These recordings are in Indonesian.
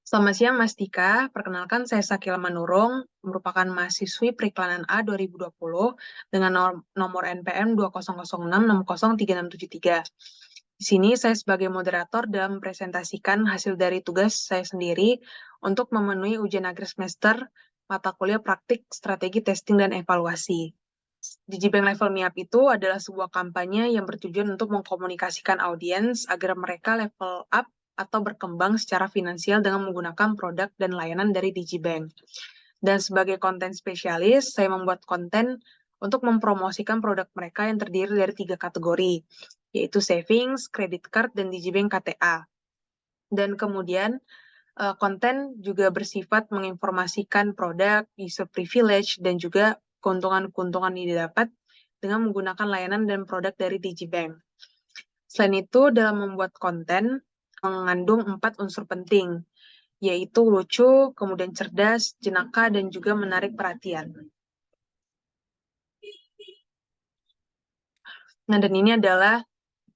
Selamat siang Mas Dika, perkenalkan saya Sakila Manurung, merupakan mahasiswi periklanan A 2020 dengan nomor NPM 2006603673. Di sini saya sebagai moderator dalam mempresentasikan hasil dari tugas saya sendiri untuk memenuhi ujian akhir semester mata kuliah praktik strategi testing dan evaluasi. Digibank Level Me Up itu adalah sebuah kampanye yang bertujuan untuk mengkomunikasikan audiens agar mereka level up atau berkembang secara finansial dengan menggunakan produk dan layanan dari Digibank. Dan sebagai konten spesialis, saya membuat konten untuk mempromosikan produk mereka yang terdiri dari 3 kategori, yaitu savings, credit card, dan Digibank KTA. Dan kemudian konten juga bersifat menginformasikan produk, user privilege, dan juga keuntungan-keuntungan yang didapat dengan menggunakan layanan dan produk dari Digibank. Selain itu, dalam membuat konten, mengandung 4 unsur penting, yaitu lucu, kemudian cerdas, jenaka, dan juga menarik perhatian. Nah, dan ini adalah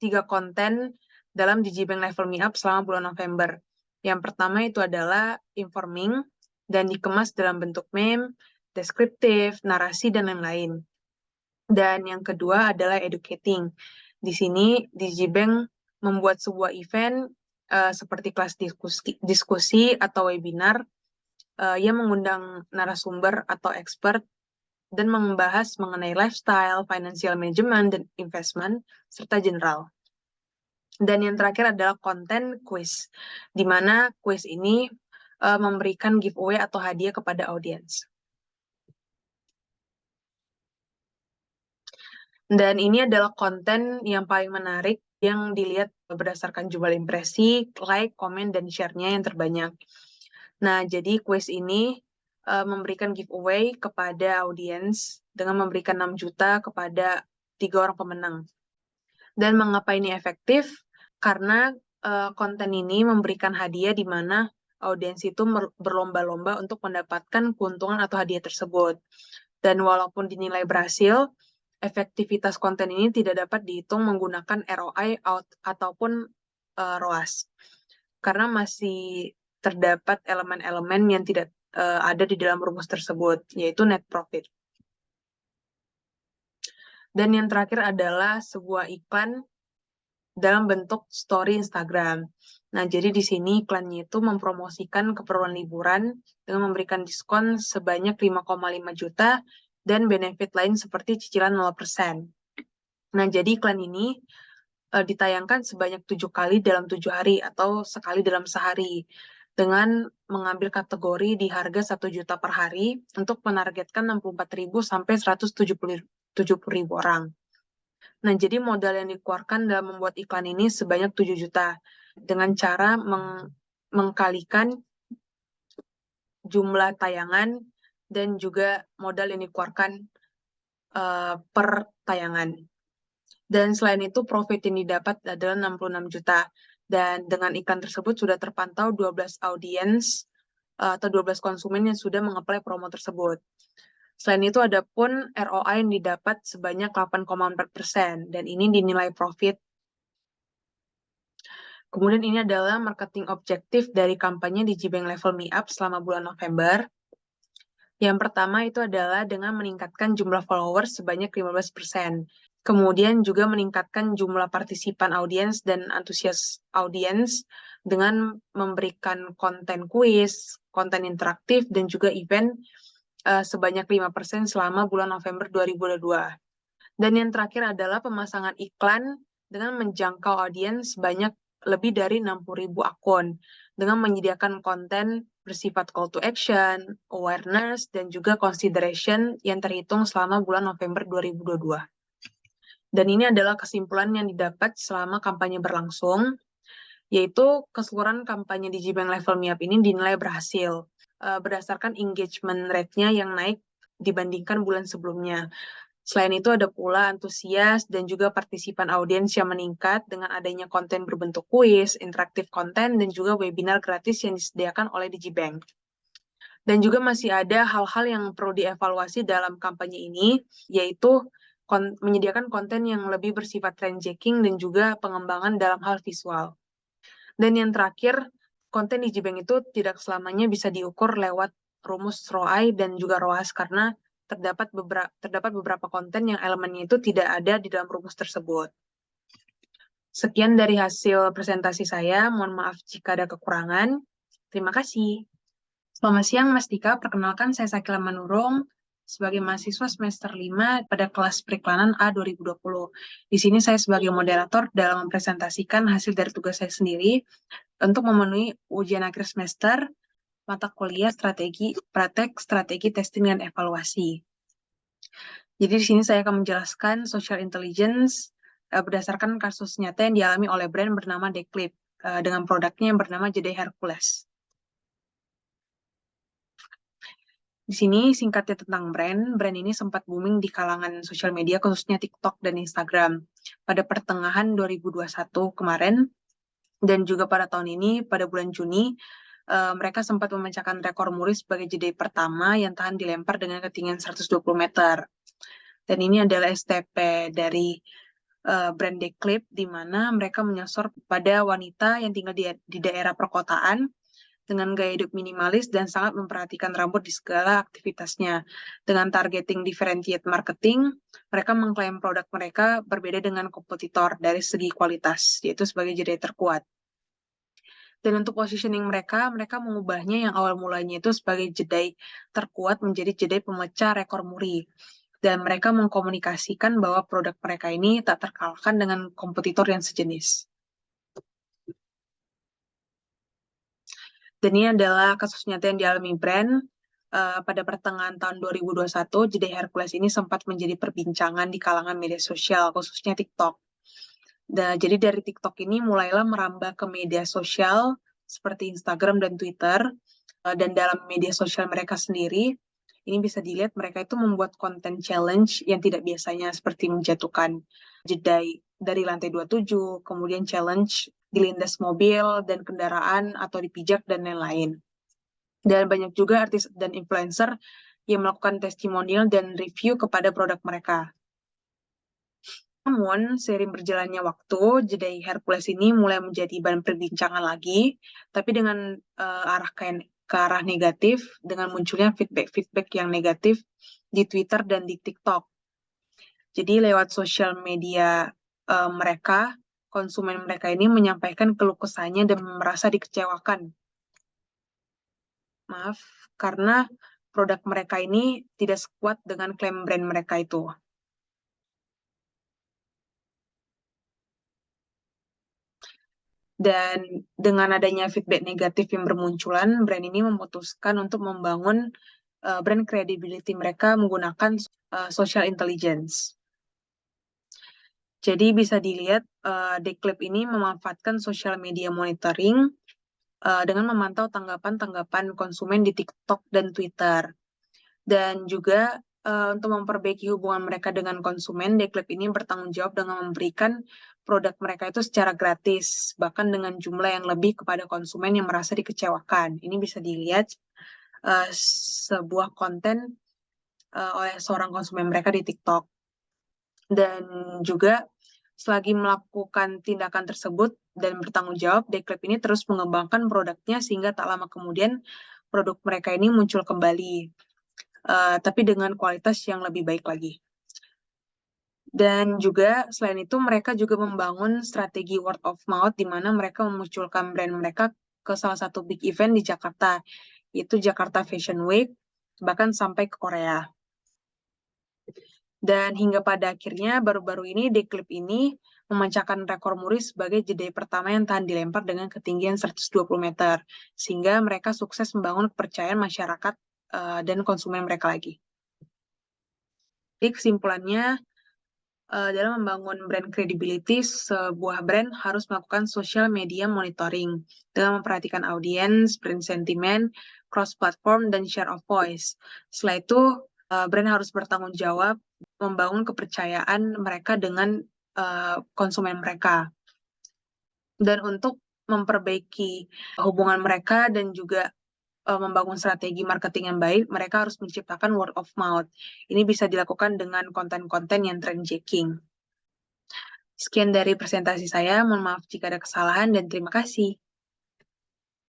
3 konten dalam Digibank Level Me Up selama bulan November. Yang pertama itu adalah informing, dan dikemas dalam bentuk meme, deskriptif, narasi, dan lain-lain. Dan yang kedua adalah educating. Di sini Digibank membuat sebuah event seperti kelas diskusi atau webinar yang mengundang narasumber atau expert dan membahas mengenai lifestyle, financial management, dan investment, serta general. Dan yang terakhir adalah konten quiz, di mana quiz ini memberikan giveaway atau hadiah kepada audiens. Dan ini adalah konten yang paling menarik yang dilihat berdasarkan jumlah impresi, like, komen, dan share-nya yang terbanyak. Nah, jadi quiz ini memberikan giveaway kepada audiens dengan memberikan 6 juta kepada 3 orang pemenang. Dan mengapa ini efektif? Karena konten ini memberikan hadiah di mana audiens itu berlomba-lomba untuk mendapatkan keuntungan atau hadiah tersebut. Dan walaupun dinilai berhasil, efektivitas konten ini tidak dapat dihitung menggunakan ROI ataupun ROAS. Karena masih terdapat elemen-elemen yang tidak ada di dalam rumus tersebut, yaitu net profit. Dan yang terakhir adalah sebuah iklan dalam bentuk story Instagram. Nah, jadi di sini iklannya itu mempromosikan keperluan liburan dengan memberikan diskon sebanyak 5,5 juta dan benefit lain seperti cicilan 0%. Nah, jadi iklan ini ditayangkan sebanyak 7 kali dalam 7 hari atau sekali dalam sehari dengan mengambil kategori di harga 1 juta per hari untuk menargetkan 64.000 sampai 170.000 orang. Nah, jadi modal yang dikeluarkan dalam membuat iklan ini sebanyak 7 juta dengan cara mengkalikan jumlah tayangan dan juga modal yang dikeluarkan per tayangan. Dan selain itu, profit yang didapat adalah 66 juta. Dan dengan iklan tersebut sudah terpantau 12 audiens atau 12 konsumen yang sudah mengapply promo tersebut. Selain itu, ada pun ROI yang didapat sebanyak 8,4%, dan ini dinilai profit. Kemudian ini adalah marketing objektif dari kampanye Digibank Level Me Up selama bulan November. Yang pertama itu adalah dengan meningkatkan jumlah followers sebanyak 15%. Kemudian juga meningkatkan jumlah partisipan audiens dan antusias audiens dengan memberikan konten kuis, konten interaktif, dan juga event sebanyak 5% selama bulan November 2022. Dan yang terakhir adalah pemasangan iklan dengan menjangkau audiens sebanyak lebih dari 60.000 akun dengan menyediakan konten bersifat call to action, awareness, dan juga consideration yang terhitung selama bulan November 2022. Dan ini adalah kesimpulan yang didapat selama kampanye berlangsung, yaitu keseluruhan kampanye Digibank Level Me Up ini dinilai berhasil berdasarkan engagement rate-nya yang naik dibandingkan bulan sebelumnya. Selain itu ada pula antusias dan juga partisipan audiens yang meningkat dengan adanya konten berbentuk kuis, interaktif konten, dan juga webinar gratis yang disediakan oleh Digibank. Dan juga masih ada hal-hal yang perlu dievaluasi dalam kampanye ini, yaitu menyediakan konten yang lebih bersifat trend checking dan juga pengembangan dalam hal visual. Dan yang terakhir, konten di Gbank itu tidak selamanya bisa diukur lewat rumus ROI dan juga ROAS karena terdapat beberapa konten yang elemennya itu tidak ada di dalam rumus tersebut. Sekian dari hasil presentasi saya. Mohon maaf jika ada kekurangan. Terima kasih. Selamat siang, Mas Dika. Perkenalkan, saya Sakila Manurung sebagai mahasiswa semester 5 pada kelas periklanan A 2020. Di sini saya sebagai moderator dalam mempresentasikan hasil dari tugas saya sendiri untuk memenuhi ujian akhir semester mata kuliah praktek strategi testing dan evaluasi. Jadi di sini saya akan menjelaskan social intelligence berdasarkan kasus nyata yang dialami oleh brand bernama Declip dengan produknya yang bernama Jedi Hercules. Di sini singkatnya tentang brand ini sempat booming di kalangan sosial media khususnya TikTok dan Instagram pada pertengahan 2021 kemarin dan juga pada tahun ini pada bulan Juni mereka sempat memecahkan rekor muri sebagai Jedi pertama yang tahan dilempar dengan ketinggian 120 meter. Dan ini adalah STP dari brand Declip di mana mereka menyasar pada wanita yang tinggal di daerah perkotaan dengan gaya hidup minimalis dan sangat memperhatikan rambut di segala aktivitasnya. Dengan targeting differentiate marketing, mereka mengklaim produk mereka berbeda dengan kompetitor dari segi kualitas, yaitu sebagai Jedi terkuat. Dan untuk positioning mereka mengubahnya yang awal mulanya itu sebagai Jedi terkuat menjadi Jedi pemecah rekor muri. Dan mereka mengkomunikasikan bahwa produk mereka ini tak terkalahkan dengan kompetitor yang sejenis. Dan ini adalah kasus nyata yang dialami brand. Pada pertengahan tahun 2021, Jedi Hercules ini sempat menjadi perbincangan di kalangan media sosial, khususnya TikTok. Jadi dari TikTok ini mulailah merambah ke media sosial seperti Instagram dan Twitter. Dan dalam media sosial mereka sendiri, ini bisa dilihat mereka itu membuat konten challenge yang tidak biasanya seperti menjatuhkan Jedi dari lantai 27, kemudian challenge dilindas mobil dan kendaraan atau dipijak dan lain-lain. Dan banyak juga artis dan influencer yang melakukan testimonial dan review kepada produk mereka. Namun, seiring berjalannya waktu, Jedi Hercules ini mulai menjadi bahan perbincangan lagi, tapi dengan ke arah negatif, dengan munculnya feedback yang negatif di Twitter dan di TikTok. Jadi lewat sosial media mereka, konsumen mereka ini menyampaikan keluh kesahnya dan merasa dikecewakan. Maaf, karena produk mereka ini tidak sekuat dengan klaim brand mereka itu. Dan dengan adanya feedback negatif yang bermunculan, brand ini memutuskan untuk membangun brand credibility mereka menggunakan social intelligence. Jadi bisa dilihat Declip ini memanfaatkan social media monitoring dengan memantau tanggapan-tanggapan konsumen di TikTok dan Twitter. Dan juga untuk memperbaiki hubungan mereka dengan konsumen, Declip ini bertanggung jawab dengan memberikan produk mereka itu secara gratis, bahkan dengan jumlah yang lebih kepada konsumen yang merasa dikecewakan. Ini bisa dilihat sebuah konten oleh seorang konsumen mereka di TikTok. Dan juga selagi melakukan tindakan tersebut dan bertanggung jawab, Declip ini terus mengembangkan produknya sehingga tak lama kemudian produk mereka ini muncul kembali, tapi dengan kualitas yang lebih baik lagi. Dan juga selain itu mereka juga membangun strategi word of mouth di mana mereka memunculkan brand mereka ke salah satu big event di Jakarta, yaitu Jakarta Fashion Week, bahkan sampai ke Korea. Dan hingga pada akhirnya baru-baru ini Declip ini memecahkan rekor muri sebagai Jedi pertama yang tahan dilempar dengan ketinggian 120 meter. Sehingga mereka sukses membangun kepercayaan masyarakat dan konsumen mereka lagi. Jadi kesimpulannya, dalam membangun brand credibility, sebuah brand harus melakukan social media monitoring dengan memperhatikan audiens, brand sentiment, cross-platform, dan share of voice. Setelah itu, brand harus bertanggung jawab membangun kepercayaan mereka dengan konsumen mereka. Dan untuk memperbaiki hubungan mereka dan juga membangun strategi marketing yang baik, mereka harus menciptakan word of mouth. Ini bisa dilakukan dengan konten-konten yang trend checking. Sekian dari presentasi saya, mohon maaf jika ada kesalahan dan terima kasih.